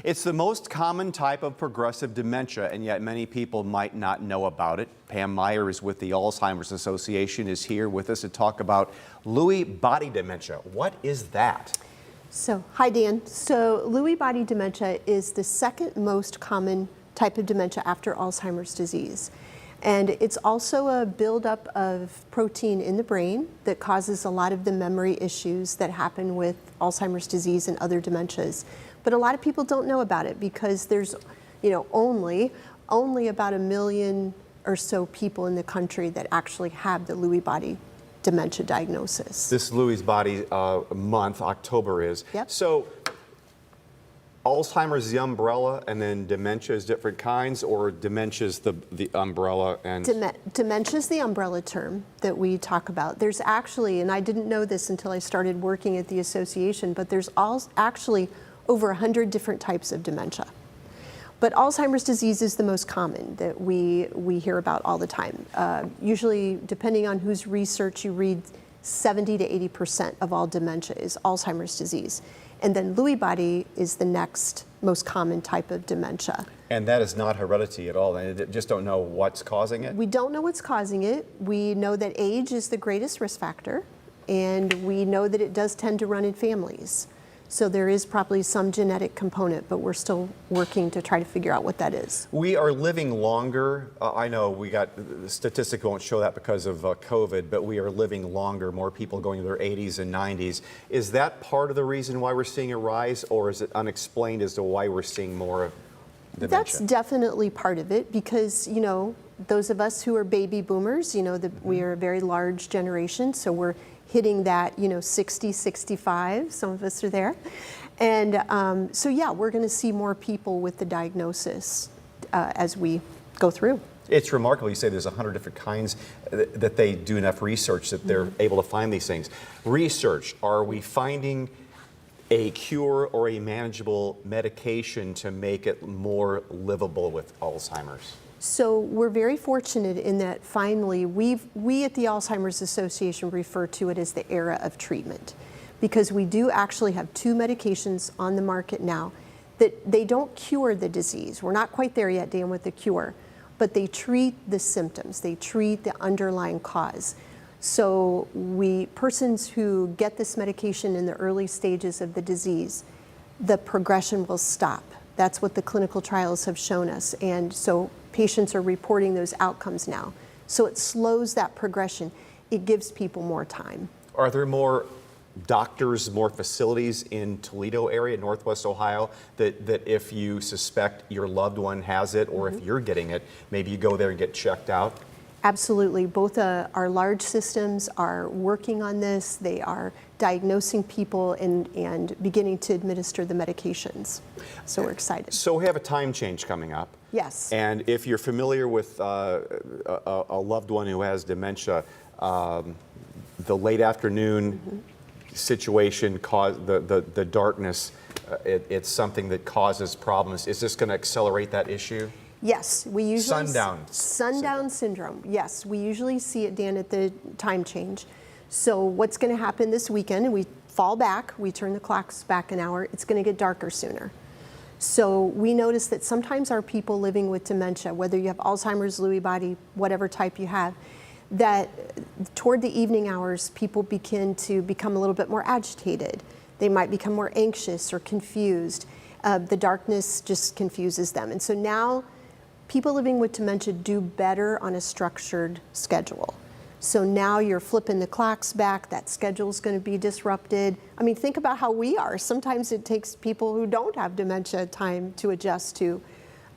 It's the most common type of progressive dementia, and yet many people might not know about it. Pam Myers with the Alzheimer's Association is here with us to talk about Lewy body dementia. What is that? Hi Dan. Lewy body dementia is the second most common type of dementia after Alzheimer's disease. And it's also a buildup of protein in the brain that causes a lot of the memory issues that happen with Alzheimer's disease and other dementias. But a lot of people don't know about it because there's, only about 1 million or so people in the country that actually have the Lewy body dementia diagnosis. This Lewy's body month, October is. Yep. So Alzheimer's is the umbrella, and then dementia is different kinds, or dementia is the umbrella? And Dementia is the umbrella term that we talk about. There's actually, and I didn't know this until I started working at the association, but there's actually over 100 different types of dementia. But Alzheimer's disease is the most common that we hear about all the time. Usually, depending on whose research you read, 70 to 80% of all dementia is Alzheimer's disease. And then Lewy body is the next most common type of dementia. And that is not heredity at all. They just don't know what's causing it? We don't know what's causing it. We know that age is the greatest risk factor, and we know that it does tend to run in families. So there is probably some genetic component, but we're still working to try to figure out what that is. We are living longer. I know the statistics won't show that because of COVID, but we are living longer, more people going to their 80s and 90s. Is that part of the reason why we're seeing a rise, or is it unexplained as to why we're seeing more of dementia? That's definitely part of it because, those of us who are baby boomers, we are a very large generation, so we're hitting that, 60, 65, some of us are there. And so yeah, we're gonna see more people with the diagnosis as we go through. It's remarkable. You say there's 100 different kinds, that they do enough research that they're able to find these things. Research, are we finding a cure or a manageable medication to make it more livable with Alzheimer's? So we're very fortunate in that finally we at the Alzheimer's Association refer to it as the era of treatment, because we do actually have 2 medications on the market now that they don't cure the disease. We're not quite there yet, Dan, with the cure, but they treat the symptoms. They treat the underlying cause. So persons who get this medication in the early stages of the disease, the progression will stop. That's what the clinical trials have shown us. And so patients are reporting those outcomes now. So it slows that progression. It gives people more time. Are there more doctors, more facilities in Toledo area, Northwest Ohio, that if you suspect your loved one has it, or if you're getting it, maybe you go there and get checked out? Absolutely. Both our large systems are working on this. They are diagnosing people and beginning to administer the medications. So we're excited. So we have a time change coming up. Yes. And if you're familiar with a loved one who has dementia, the late afternoon situation, the darkness, it's something that causes problems. Is this going to accelerate that issue? Yes, we usually sundown syndrome. Yes, we usually see it, Dan, at the time change. So what's going to happen this weekend? And we fall back. We turn the clocks back an hour. It's going to get darker sooner. So we notice that sometimes our people living with dementia, whether you have Alzheimer's, Lewy body, whatever type you have, that toward the evening hours, people begin to become a little bit more agitated. They might become more anxious or confused. The darkness just confuses them. And so now, people living with dementia do better on a structured schedule. So now you're flipping the clocks back, that schedule's going to be disrupted. I mean, think about how we are. Sometimes it takes people who don't have dementia time to adjust to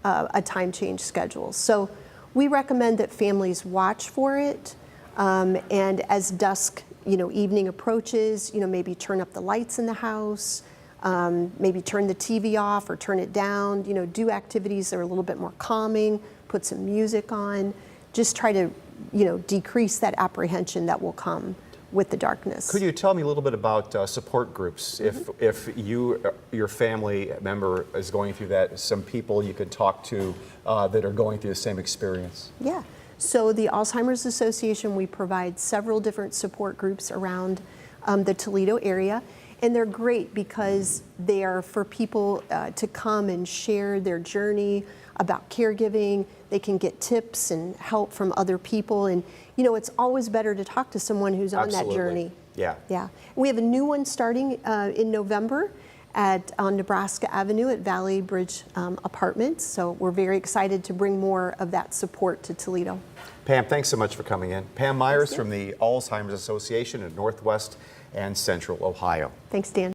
a time change schedule. So we recommend that families watch for it, and as dusk, evening approaches, maybe turn up the lights in the house, maybe turn the TV off or turn it down, do activities that are a little bit more calming, put some music on, just try to, decrease that apprehension that will come with the darkness. Could you tell me a little bit about support groups? If your family member is going through that, some people you could talk to that are going through the same experience? Yeah. So the Alzheimer's Association, we provide several different support groups around the Toledo area. And they're great because they are for people to come and share their journey about caregiving. They can get tips and help from other people. And, you know, it's always better to talk to someone who's on that Absolutely. journey. Yeah. Yeah. We have a new one starting in November on Nebraska Avenue at Valley Bridge Apartments. So we're very excited to bring more of that support to Toledo. Pam, thanks so much for coming in. Pam Myers from the Alzheimer's Association in Northwest and Central Ohio. Thanks, Dan.